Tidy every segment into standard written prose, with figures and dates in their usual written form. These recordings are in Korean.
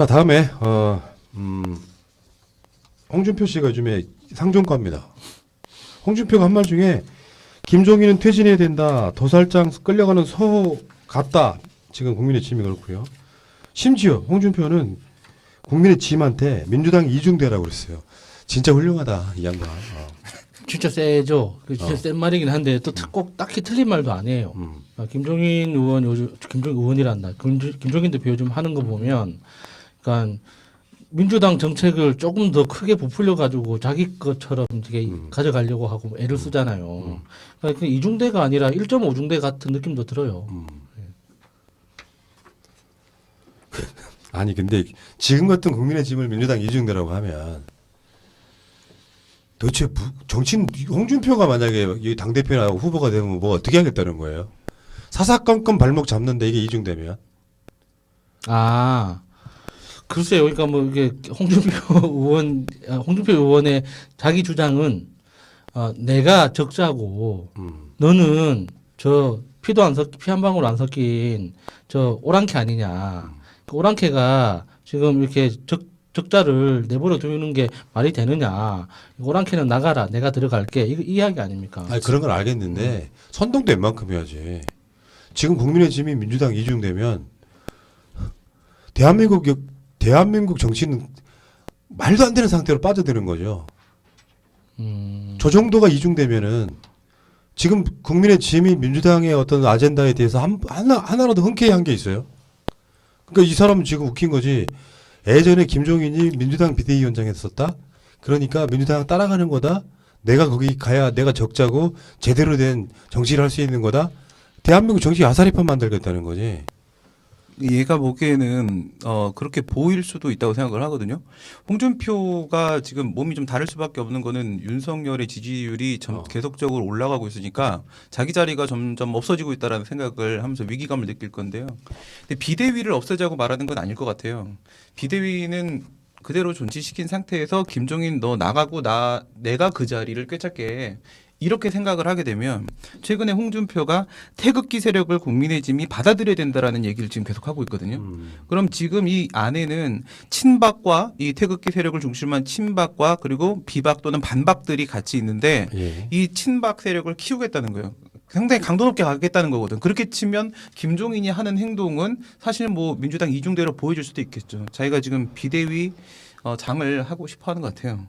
자, 다음에 홍준표 씨가 요즘에 상종가입니다. 홍준표가 한 말 중에 김종인은 퇴진해야 된다. 도살장 끌려가는 소 같다. 지금 국민의 짐이 그렇고요. 심지어 홍준표는 국민의 짐한테 민주당 이중대라고 그랬어요. 진짜 훌륭하다 이 양반. 진짜 세죠. 진짜 센 말이긴 한데 또 꼭 딱히 틀린 말도 아니에요. 김종인 의원 요즘 김종인 의원이란다. 김종인 대표 요즘 하는 거 보면, 그러니까 민주당 정책을 조금 더 크게 부풀려 가지고 자기 것처럼 되게 가져가려고 하고 애를 쓰잖아요. 그러니까 이중대가 아니라 1.5중대 같은 느낌도 들어요. 아니 근데 지금 같은 국민의 짐을 민주당 이중대라고 하면 도대체 정치인 홍준표가 만약에 당대표나 후보가 되면 뭐 어떻게 하겠다는 거예요? 사사건건 발목 잡는데 이게 이중대면? 아, 글쎄요. 그러니까 뭐 이게 홍준표 의원의 자기 주장은 내가 적자고 너는 저 피 한 방울 안 섞인 저 오랑캐 아니냐. 그 오랑캐가 지금 이렇게 적자를 내버려 두는 게 말이 되느냐. 오랑캐는 나가라. 내가 들어갈게. 이 이야기 아닙니까? 아니 그런 건 알겠는데 선동도 웬만큼 해야지. 지금 국민의 짐이 민주당 이중되면 대한민국 정치는 말도 안 되는 상태로 빠져드는 거죠. 저 정도가 이중되면은 지금 국민의 짐이 민주당의 어떤 아젠다에 대해서 하나라도 흔쾌히 한 게 있어요. 그러니까 이 사람은 지금 웃긴 거지. 예전에 김종인이 민주당 비대위원장에 있었다. 그러니까 민주당 따라가는 거다. 내가 거기 가야 내가 적자고 제대로 된 정치를 할 수 있는 거다. 대한민국 정치 아사리판 만들겠다는 거지. 얘가 보기에는 그렇게 보일 수도 있다고 생각을 하거든요. 홍준표가 지금 몸이 좀 다를 수밖에 없는 거는 윤석열의 지지율이 계속적으로 올라가고 있으니까 자기 자리가 점점 없어지고 있다라는 생각을 하면서 위기감을 느낄 건데요. 근데 비대위를 없애자고 말하는 건 아닐 것 같아요. 비대위는 그대로 존치시킨 상태에서 김종인 너 나가고 내가 그 자리를 꿰찰게. 이렇게 생각을 하게 되면 최근에 홍준표가 태극기 세력을 국민의 짐이 받아들여야 된다라는 얘기를 지금 계속하고 있거든요. 그럼 지금 이 안에는 친박과 이 태극기 세력을 중심으로 한 친박과 그리고 비박 또는 반박들이 같이 있는데 예. 이 친박 세력을 키우겠다는 거예요. 상당히 강도 높게 가겠다는 거거든. 그렇게 치면 김종인이 하는 행동은 사실 뭐 민주당 이중대로 보여줄 수도 있겠죠. 자기가 지금 비대위 장을 하고 싶어 하는 것 같아요.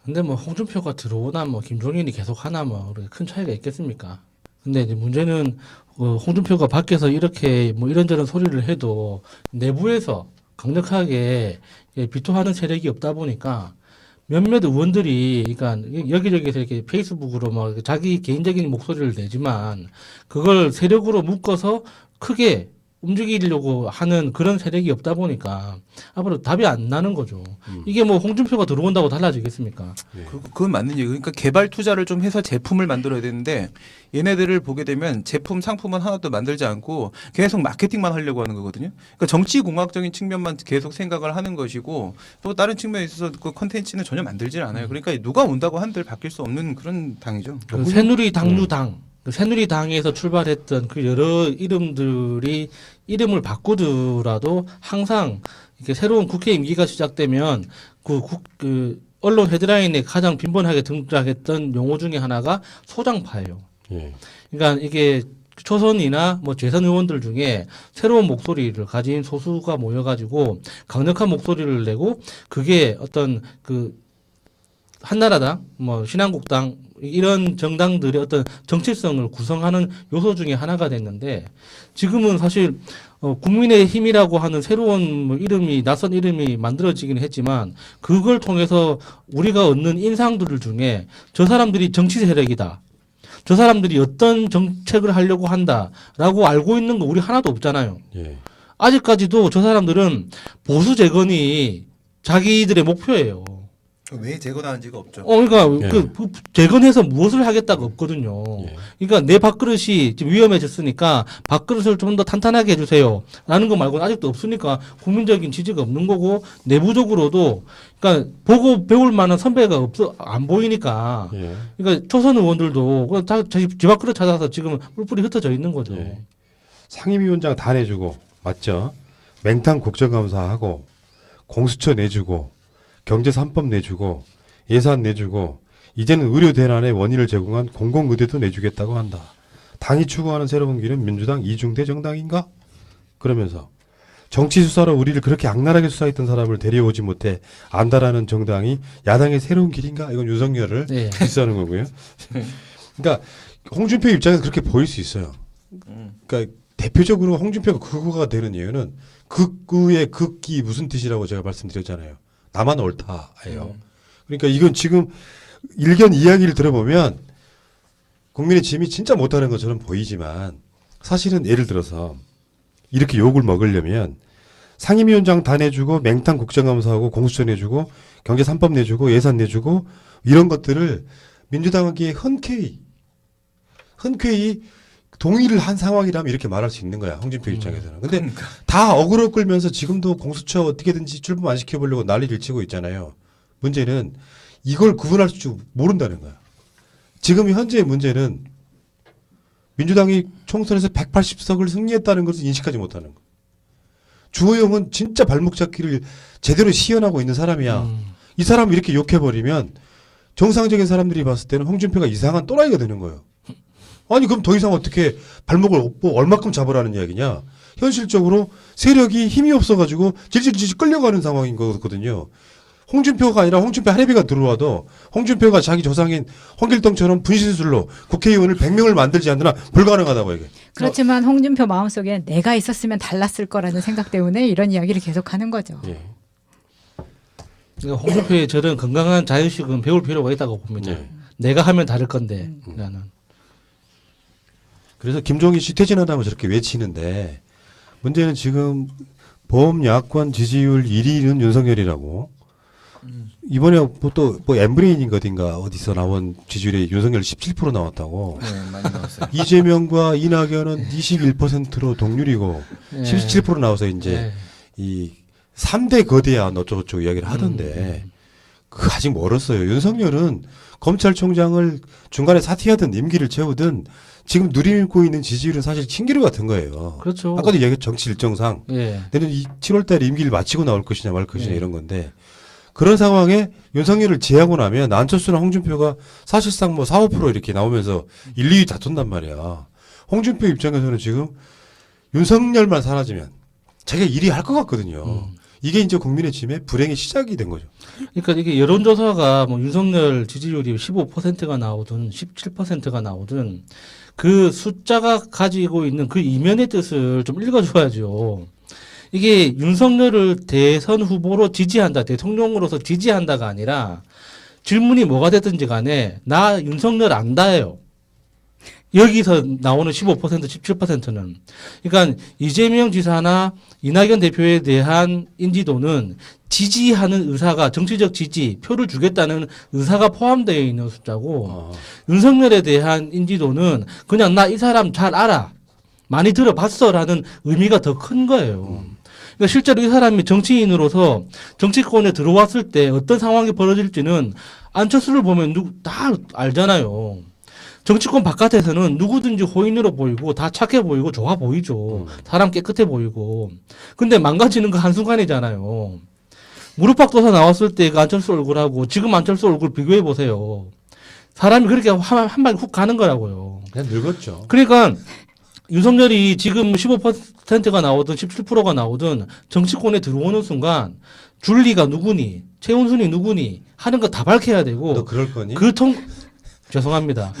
근데 뭐 홍준표가 들어오나 뭐 김종인이 계속 하나 뭐 그렇게 큰 차이가 있겠습니까? 근데 이제 문제는 홍준표가 밖에서 이렇게 뭐 이런저런 소리를 해도 내부에서 강력하게 비토하는 세력이 없다 보니까 몇몇 의원들이 그러니까 여기저기서 이렇게 페이스북으로 뭐 자기 개인적인 목소리를 내지만 그걸 세력으로 묶어서 크게 움직이려고 하는 그런 세력이 없다 보니까 앞으로 답이 안 나는 거죠. 이게 뭐 홍준표가 들어온다고 달라지겠습니까? 예. 그건 맞는 얘기예요. 그러니까 개발 투자를 좀 해서 제품을 만들어야 되는데 얘네들을 보게 되면 제품 상품은 하나도 만들지 않고 계속 마케팅만 하려고 하는 거거든요. 그러니까 정치 공학적인 측면만 계속 생각을 하는 것이고 또 다른 측면에 있어서 그 컨텐츠는 전혀 만들질 않아요. 그러니까 누가 온다고 한들 바뀔 수 없는 그런 당이죠. 그 새누리 당류당, 그 새누리당에서 출발했던 그 여러 이름들이 이름을 바꾸더라도 항상 이렇게 새로운 국회 임기가 시작되면 그 언론 헤드라인에 가장 빈번하게 등장했던 용어 중에 하나가 소장파예요. 예. 그러니까 이게 초선이나 뭐 재선 의원들 중에 새로운 목소리를 가진 소수가 모여가지고 강력한 목소리를 내고 그게 어떤 그 한나라당, 뭐 신한국당 이런 정당들의 어떤 정체성을 구성하는 요소 중에 하나가 됐는데 지금은 사실 국민의힘이라고 하는 새로운 뭐 이름이 낯선 이름이 만들어지긴 했지만 그걸 통해서 우리가 얻는 인상들 중에 저 사람들이 정치 세력이다. 저 사람들이 어떤 정책을 하려고 한다라고 알고 있는 거 우리 하나도 없잖아요. 예. 아직까지도 저 사람들은 보수 재건이 자기들의 목표예요. 왜 재건하는지가 없죠. 그러니까 예. 그 재건해서 무엇을 하겠다가 없거든요. 예. 그러니까 내 밥그릇이 지금 위험해졌으니까 밥그릇을 좀 더 탄탄하게 해주세요. 라는 거 말고는 아직도 없으니까 국민적인 지지가 없는 거고 내부적으로도 그러니까 보고 배울 만한 선배가 안 보이니까 예. 그러니까 초선 의원들도 다 집 밥그릇 찾아서 지금 뿔뿔이 흩어져 있는 거죠. 예. 상임위원장 다 내주고 맞죠? 맹탕 국정감사하고 공수처 내주고 경제 3법 내주고 예산 내주고 이제는 의료 대난의 원인을 제공한 공공의대도 내주겠다고 한다. 당이 추구하는 새로운 길은 민주당 이중대 정당인가? 그러면서 정치 수사로 우리를 그렇게 악랄하게 수사했던 사람을 데려오지 못해 안다라는 정당이 야당의 새로운 길인가? 이건 윤석열을 네. 디스하는 거고요. 그러니까 홍준표 입장에서 그렇게 보일 수 있어요. 그러니까 대표적으로 홍준표가 극우가 되는 이유는 극우의 극이 무슨 뜻이라고 제가 말씀드렸잖아요. 나만 옳다예요. 그러니까 이건 지금 일견 이야기를 들어보면 국민의 짐이 진짜 못하는 것처럼 보이지만 사실은 예를 들어서 이렇게 욕을 먹으려면 상임위원장 다 내주고 맹탕 국정감사하고 공수처 내주고 경제 3법 내주고 예산 내주고 이런 것들을 민주당에게 흔쾌히 동의를 한 상황이라면 이렇게 말할 수 있는 거야. 홍준표 입장에서는. 근데 다 어그로 끌면서 지금도 공수처 어떻게든지 출범 안 시켜보려고 난리를 치고 있잖아요. 문제는 이걸 구분할 줄 모른다는 거야. 지금 현재의 문제는 민주당이 총선에서 180석을 승리했다는 것을 인식하지 못하는 거야. 주호영은 진짜 발목 잡기를 제대로 시연하고 있는 사람이야. 이 사람을 이렇게 욕해버리면 정상적인 사람들이 봤을 때는 홍준표가 이상한 또라이가 되는 거예요. 아니 그럼 더 이상 어떻게 발목을 뭐 얼마큼 잡으라는 이야기냐. 현실적으로 세력이 힘이 없어가지고 질질 끌려가는 상황인 거거든요. 홍준표가 아니라 홍준표 할애비가 들어와도 홍준표가 자기 조상인 홍길동처럼 분신술로 국회의원을 100명을 만들지 않느나 불가능하다고 얘기해. 그렇지만 홍준표 마음속에 내가 있었으면 달랐을 거라는 생각 때문에 이런 이야기를 계속하는 거죠. 예. 그러니까 홍준표의 저런 건강한 자유식은 배울 필요가 있다고 봅니다. 네. 내가 하면 다를 건데 라는. 그래서 김종인 씨 퇴진하다고 저렇게 외치는데 문제는 지금 보험 야권 지지율 1위는 윤석열이라고 이번에 또 엠브레인인가 어딘가 어디서 나온 지지율이 윤석열 17% 나왔다고. 네, 많이 나왔어요. 이재명과 이낙연은 21%로 동률이고 네. 17% 나와서 이제 네. 이 3대 거대야 어쩌고저쩌고 이야기를 하던데 그 아직 멀었어요. 윤석열은 검찰총장을 중간에 사퇴하든 임기를 채우든 지금 누리고 있는 지지율은 사실 킹기루 같은 거예요. 그렇죠. 아까도 얘기했 정치 일정상 예. 내년 7월 달에 임기를 마치고 나올 것이냐 말 것이냐 네. 이런 건데 그런 상황에 윤석열을 제하고 나면 안철수나 홍준표가 사실상 뭐 4, 5% 이렇게 나오면서 1, 2위 다툰단 말이야. 홍준표 입장에서는 지금 윤석열만 사라지면 자기가 1위 할 것 같거든요. 이게 이제 국민의 짐의 불행의 시작이 된 거죠. 그러니까 이게 여론조사가 뭐 윤석열 지지율이 15%가 나오든 17%가 나오든 그 숫자가 가지고 있는 그 이면의 뜻을 좀 읽어줘야죠. 이게 윤석열을 대선 후보로 지지한다, 대통령으로서 지지한다가 아니라 질문이 뭐가 됐든지 간에 나 윤석열 안다예요. 여기서 나오는 15%, 17%는. 그러니까 이재명 지사나 이낙연 대표에 대한 인지도는 지지하는 의사가 정치적 지지, 표를 주겠다는 의사가 포함되어 있는 숫자고 윤석열에 대한 인지도는 그냥 나 이 사람 잘 알아. 많이 들어봤어라는 의미가 더 큰 거예요. 그러니까 실제로 이 사람이 정치인으로서 정치권에 들어왔을 때 어떤 상황이 벌어질지는 안철수를 보면 다 알잖아요. 정치권 바깥에서는 누구든지 호인으로 보이고 다 착해 보이고 좋아 보이죠. 사람 깨끗해 보이고. 근데 망가지는 거 한순간이잖아요. 무릎팍도사 나왔을 때 그 안철수 얼굴하고 지금 안철수 얼굴 비교해 보세요. 사람이 그렇게 한 방에 훅 가는 거라고요. 그냥 늙었죠. 그러니까 윤석열이 지금 15%가 나오든 17%가 나오든 정치권에 들어오는 순간 줄리가 누구니, 최은순이 누구니 하는 거 다 밝혀야 되고 너 그럴 거니? 죄송합니다.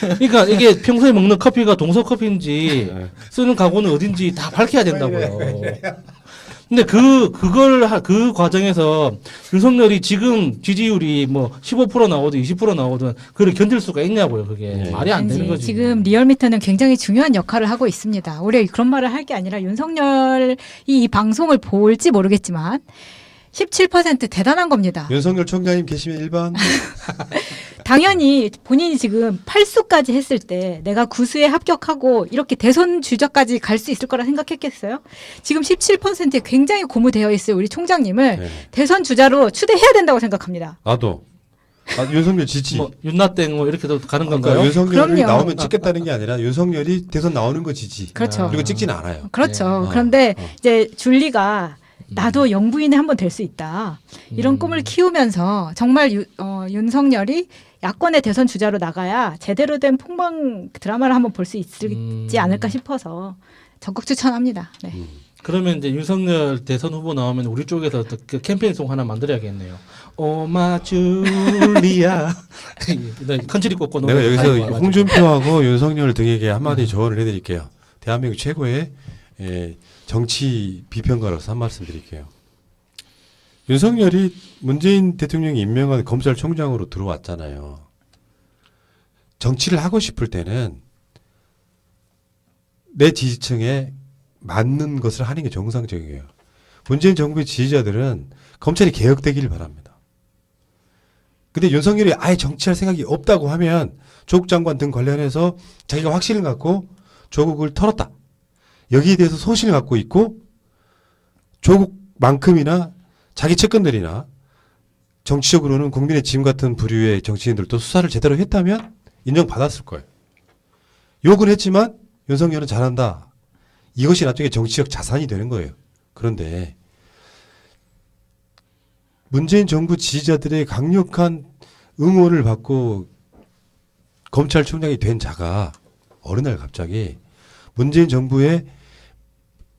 그러니까 이게 평소에 먹는 커피가 동서 커피인지 쓰는 가구는 어딘지 다 밝혀야 된다고요. 근데 그 과정에서 윤석열이 지금 지지율이 뭐 15% 나오든 20% 나오든 그걸 견딜 수가 있냐고요. 그게 네. 말이 안 되는 거지. 지금 리얼미터는 굉장히 중요한 역할을 하고 있습니다. 우리가 그런 말을 할 게 아니라 윤석열이 이 방송을 볼지 모르겠지만 17% 대단한 겁니다. 윤석열 총장님 계시면 일반 당연히 본인이 지금 8수까지 했을 때 내가 9수에 합격하고 이렇게 대선 주자까지 갈 수 있을 거라 생각했겠어요? 지금 17%에 굉장히 고무되어 있어요. 우리 총장님을 네. 대선 주자로 추대해야 된다고 생각합니다. 나도 윤석열 지지. 뭐 윤나땡 뭐 이렇게도 가는 그러니까 건가요? 윤석열이 그럼요. 나오면 찍겠다는 게 아니라 윤석열이 대선 나오는 거 지지. 그렇죠. 그리고 찍지는 않아요. 그렇죠. 네. 그런데 어. 이제 줄리가 나도 영부인이 한번 될 수 있다. 이런 꿈을 키우면서 정말 윤석열이 야권의 대선 주자로 나가야 제대로 된 폭망 드라마를 한번 볼 수 있지 않을까 싶어서 적극 추천합니다. 네. 그러면 이제 윤석열 대선 후보 나오면 우리 쪽에서 또 그 캠페인송 하나 만들어야겠네요. 오마 줄리아. 컨트리 꽂고 내가 노래 여기서 가지고 와가지고. 홍준표하고 윤석열 등에게 한마디 조언을 해드릴게요. 대한민국 최고의 정치 비평가로서 한 말씀 드릴게요. 윤석열이 문재인 대통령이 임명한 검찰총장으로 들어왔잖아요. 정치를 하고 싶을 때는 내 지지층에 맞는 것을 하는 게 정상적이에요. 문재인 정부의 지지자들은 검찰이 개혁되기를 바랍니다. 근데 윤석열이 아예 정치할 생각이 없다고 하면 조국 장관 등 관련해서 자기가 확신을 갖고 조국을 털었다. 여기에 대해서 소신을 갖고 있고 조국만큼이나 자기 측근들이나 정치적으로는 국민의 짐 같은 부류의 정치인들도 수사를 제대로 했다면 인정받았을 거예요. 욕은 했지만 윤석열은 잘한다. 이것이 나중에 정치적 자산이 되는 거예요. 그런데 문재인 정부 지지자들의 강력한 응원을 받고 검찰총장이 된 자가 어느 날 갑자기 문재인 정부의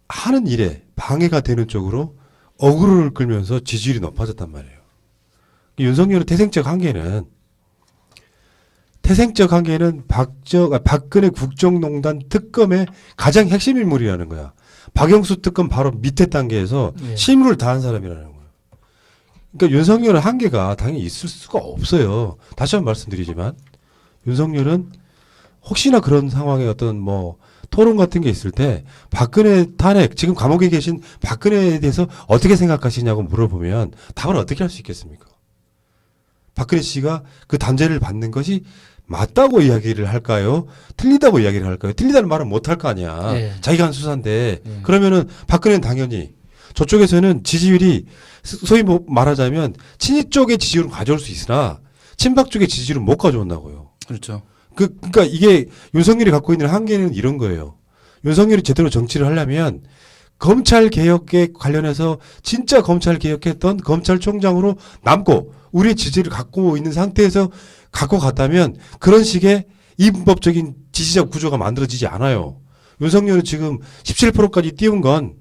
하는 일에 방해가 되는 쪽으로 어그로를 끌면서 지지율이 높아졌단 말이에요. 윤석열의 태생적 한계는 박근혜 국정농단 특검의 가장 핵심 인물이라는 거야. 박영수 특검 바로 밑에 단계에서 예. 실무를 다한 사람이라는 거예요. 그러니까 윤석열의 한계가 당연히 있을 수가 없어요. 다시 한번 말씀드리지만 윤석열은 혹시나 그런 상황에 어떤 뭐 토론 같은 게 있을 때 박근혜 탄핵 지금 감옥에 계신 박근혜에 대해서 어떻게 생각하시냐고 물어보면 답을 어떻게 할 수 있겠습니까? 박근혜 씨가 그 단죄를 받는 것이 맞다고 이야기를 할까요? 틀리다고 이야기를 할까요? 틀리다는 말은 못 할 거 아니야. 네. 자기가 한 수사인데. 네. 그러면은 박근혜는 당연히 저쪽에서는 지지율이 소위 뭐 말하자면 친이 쪽의 지지율은 가져올 수 있으나 친박 쪽의 지지율은 못 가져온다고요. 그렇죠. 그러니까 이게 윤석열이 갖고 있는 한계는 이런 거예요. 윤석열이 제대로 정치를 하려면 검찰 개혁에 관련해서 진짜 검찰 개혁했던 검찰총장으로 남고 우리의 지지를 갖고 있는 상태에서 갖고 갔다면 그런 식의 이분법적인 지지자 구조가 만들어지지 않아요. 윤석열은 지금 17%까지 띄운 건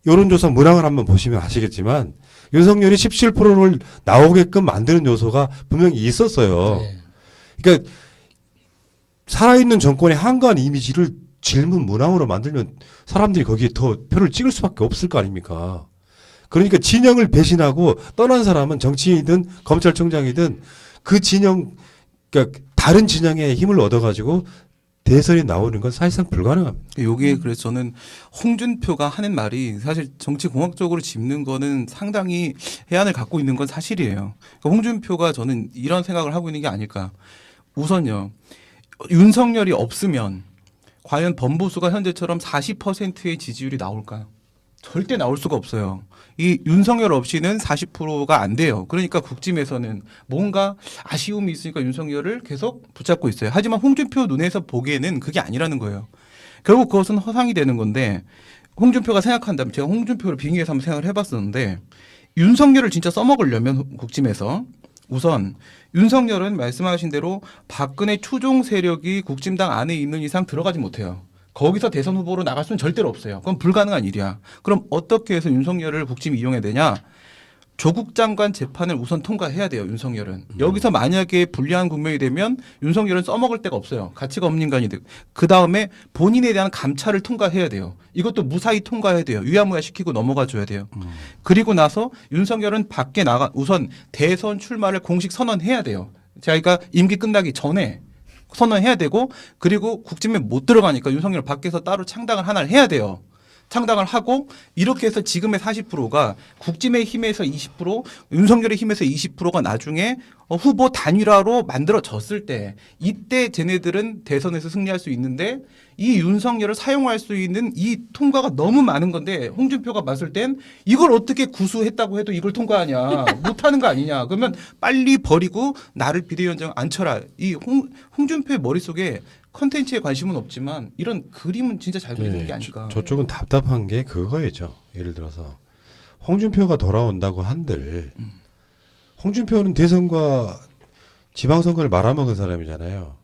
여론조사 문항을 한번 보시면 아시겠지만 윤석열이 17%를 나오게끔 만드는 요소가 분명히 있었어요. 네. 그러니까 살아있는 정권의 한가한 이미지를 질문 문항으로 만들면 사람들이 거기에 더 표를 찍을 수밖에 없을 거 아닙니까? 그러니까 진영을 배신하고 떠난 사람은 정치인이든 검찰총장이든 그 진영, 그러니까 다른 진영의 힘을 얻어가지고 대선에 나오는 건 사실상 불가능합니다. 요게 그래서 저는 홍준표가 하는 말이 사실 정치 공학적으로 짚는 거는 상당히 해안을 갖고 있는 건 사실이에요. 그러니까 홍준표가 저는 이런 생각을 하고 있는 게 아닐까. 우선요. 윤석열이 없으면 과연 범보수가 현재처럼 40%의 지지율이 나올까요? 절대 나올 수가 없어요. 이 윤석열 없이는 40%가 안 돼요. 그러니까 국짐에서는 뭔가 아쉬움이 있으니까 윤석열을 계속 붙잡고 있어요. 하지만 홍준표 눈에서 보기에는 그게 아니라는 거예요. 결국 그것은 허상이 되는 건데 홍준표가 생각한다면 제가 홍준표를 빙의해서 한번 생각을 해봤었는데 윤석열을 진짜 써먹으려면 국짐에서 우선 윤석열은 말씀하신 대로 박근혜 추종 세력이 국짐당 안에 있는 이상 들어가지 못해요. 거기서 대선 후보로 나갈 수는 절대로 없어요. 그건 불가능한 일이야. 그럼 어떻게 해서 윤석열을 국짐 이용해야 되냐? 조국 장관 재판을 우선 통과해야 돼요. 윤석열은. 여기서 만약에 불리한 국면이 되면 윤석열은 써먹을 데가 없어요. 가치가 없는 인간이 되고. 그다음에 본인에 대한 감찰을 통과해야 돼요. 이것도 무사히 통과해야 돼요. 유야무야 시키고 넘어가 줘야 돼요. 그리고 나서 윤석열은 밖에 나가 우선 대선 출마를 공식 선언해야 돼요. 자기가 임기 끝나기 전에 선언해야 되고 그리고 국짐에 못 들어가니까 윤석열 밖에서 따로 창당을 하나를 해야 돼요. 창당을 하고 이렇게 해서 지금의 40%가 국진의 힘에서 20%, 윤석열의 힘에서 20%가 나중에 후보 단일화로 만들어졌을 때 이때 쟤네들은 대선에서 승리할 수 있는데 이 윤석열을 사용할 수 있는 이 통과가 너무 많은 건데 홍준표가 봤을 땐 이걸 어떻게 구수했다고 해도 이걸 통과하냐 못하는 거 아니냐 그러면 빨리 버리고 나를 비대위원장 앉혀라 이 홍준표의 머릿속에 컨텐츠에 관심은 없지만 이런 그림은 진짜 잘 그리는 게 아닐까. 저쪽은 답답한 게 그거였죠. 예를 들어서 홍준표가 돌아온다고 한들 홍준표는 대선과 지방선거를 말아먹은 사람이잖아요.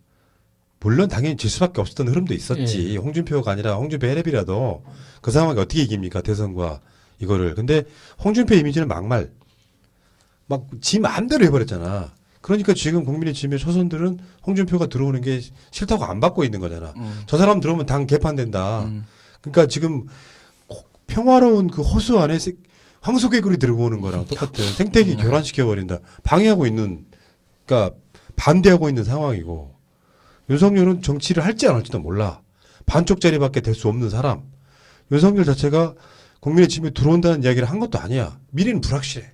물론 당연히 질 수밖에 없었던 흐름도 있었지. 홍준표가 아니라 홍준표 해랩이라도 그 상황에 어떻게 이깁니까? 대선과 이거를. 근데 홍준표 이미지는 막말. 막 지 마음대로 해버렸잖아. 그러니까 지금 국민의 지의 초선들은 홍준표가 들어오는 게 싫다고 안 받고 있는 거잖아. 저 사람 들어오면 당 개판된다. 그러니까 지금 평화로운 그 호수 안에 황소개구리 들어오는 거랑 똑같은 생태계 교란시켜버린다. 방해하고 있는, 그러니까 반대하고 있는 상황이고 윤석열은 정치를 할지 안 할지도 몰라. 반쪽짜리밖에 될 수 없는 사람. 윤석열 자체가 국민의 지에 들어온다는 이야기를 한 것도 아니야. 미래는 불확실해.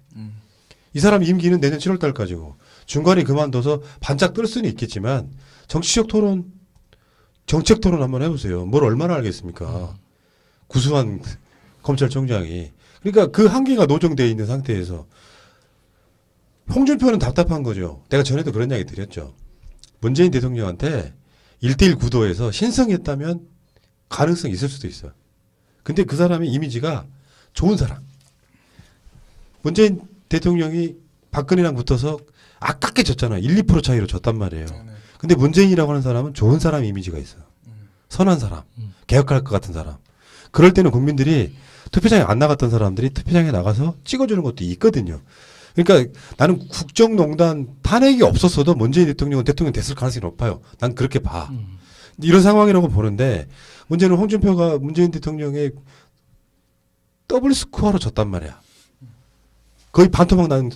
이 사람 임기는 내년 7월 달까지고 중간에 그만둬서 반짝 뜰 수는 있겠지만 정치적 토론, 정책 토론 한번 해보세요. 뭘 얼마나 알겠습니까? 구수한 검찰총장이. 그러니까 그 한계가 노정되어 있는 상태에서 홍준표는 답답한 거죠. 내가 전에도 그런 이야기 드렸죠. 문재인 대통령한테 1대1 구도에서 신성했다면 가능성이 있을 수도 있어요. 근데 그 사람의 이미지가 좋은 사람. 문재인 대통령이 박근혜랑 붙어서 아깝게 졌잖아. 1, 2% 차이로 졌단 말이에요. 근데 문재인이라고 하는 사람은 좋은 사람 이미지가 있어요. 선한 사람. 개혁할 것 같은 사람. 그럴 때는 국민들이 투표장에 안 나갔던 사람들이 투표장에 나가서 찍어주는 것도 있거든요. 그러니까 나는 국정농단 탄핵이 없었어도 문재인 대통령은 대통령 됐을 가능성이 높아요. 난 그렇게 봐. 이런 상황이라고 보는데 문제는 홍준표가 문재인 대통령의 더블 스코어로 졌단 말이야. 거의 반토막 난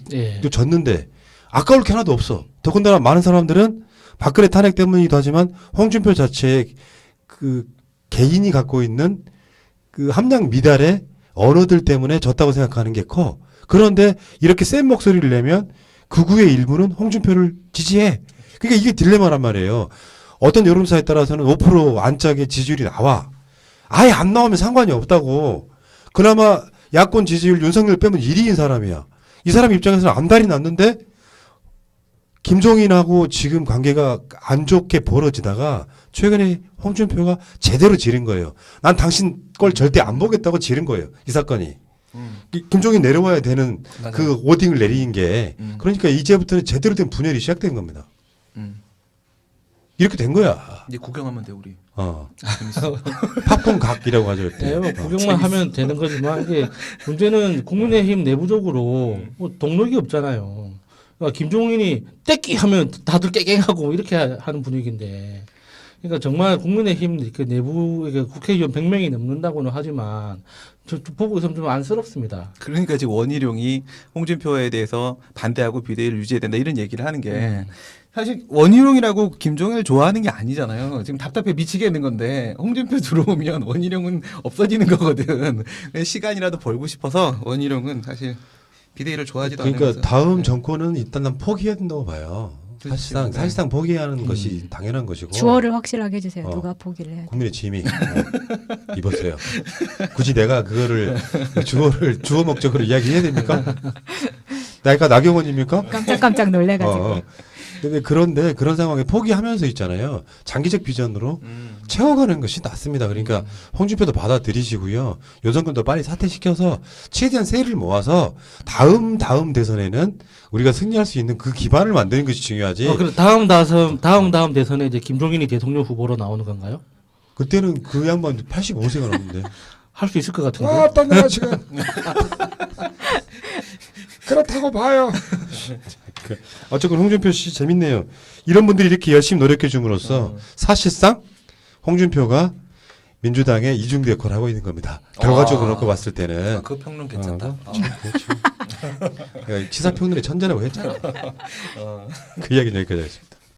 졌는데 아까울 게 하나도 없어. 더군다나 많은 사람들은 박근혜 탄핵 때문이기도 하지만 홍준표 자체의 그 개인이 갖고 있는 그 함량 미달의 언어들 때문에 졌다고 생각하는 게 커. 그런데 이렇게 센 목소리를 내면 극우의 일부는 홍준표를 지지해. 그러니까 이게 딜레마란 말이에요. 어떤 여론조사에 따라서는 5% 안짝의 지지율이 나와. 아예 안 나오면 상관이 없다고. 그나마 야권 지지율 윤석열 빼면 1위인 사람이야. 이 사람 입장에서는 안달이 났는데 김종인하고 지금 관계가 안 좋게 벌어지다가 최근에 홍준표가 제대로 지른 거예요. 난 당신 걸 절대 안 보겠다고 지른 거예요. 이 사건이. 김종인 내려와야 되는 맞아요. 그 워딩을 내린 게 그러니까 이제부터는 제대로 된 분열이 시작된 겁니다. 이렇게 된 거야. 이제 구경하면 돼 우리. 팝콘 각이라고 하죠. 그때. 네, 뭐 구경만 하면 되는 거지만 이게 문제는 국민의힘 내부적으로 뭐 동력이 없잖아요. 그러니까 김종인이 떼끼 하면 다들 깨갱하고 이렇게 하는 분위기인데, 그러니까 정말 국민의힘 그 내부에 국회의원 100명이 넘는다고는 하지만 저 보고 있으면 좀 안쓰럽습니다. 그러니까 지금 원희룡이 홍준표에 대해서 반대하고 비대위를 유지해야 된다 이런 얘기를 하는 게 사실 원희룡이라고 김종인을 좋아하는 게 아니잖아요. 지금 답답해 미치겠는 건데 홍준표 들어오면 원희룡은 없어지는 거거든. 시간이라도 벌고 싶어서 원희룡은 사실 비대위를 좋아하지도 않으면서. 그러니까 다음 정권은 일단 난 포기해야 된다고 봐요. 사실상 포기하는 것이 당연한 것이고. 주어를 확실하게 해주세요. 어. 누가 포기를 해야 돼. 국민의 짐이 입었어요. 굳이 내가 그거를 주어 목적으로 이야기해야 됩니까? 내가 나경원입니까? 깜짝깜짝 놀래가지고. 근데 그런데 그런 상황에 포기하면서 있잖아요. 장기적 비전으로 채워가는 것이 낫습니다. 그러니까 홍준표도 받아들이시고요. 윤석열도 빨리 사퇴시켜서 최대한 세를 모아서 다음 대선에는 우리가 승리할 수 있는 그 기반을 만드는 것이 중요하지. 그럼 다음 대선에 이제 김종인이 대통령 후보로 나오는 건가요? 그때는 그 양반 85세가 넘는데. 할 수 있을 것 같은데. 어떤 내가 지금 그렇다고 봐요. 어쨌건 홍준표 씨 재밌네요. 이런 분들이 이렇게 열심히 노력해 줌으로써 사실상 홍준표가 민주당의 이중대 역할을 하고 있는 겁니다. 결과적으로 놓고 봤을 때는. 그 평론 괜찮다. 그렇죠. 내가 치사평론의 천재라고 했잖아. 그 이야기는 여기까지 하겠습니다.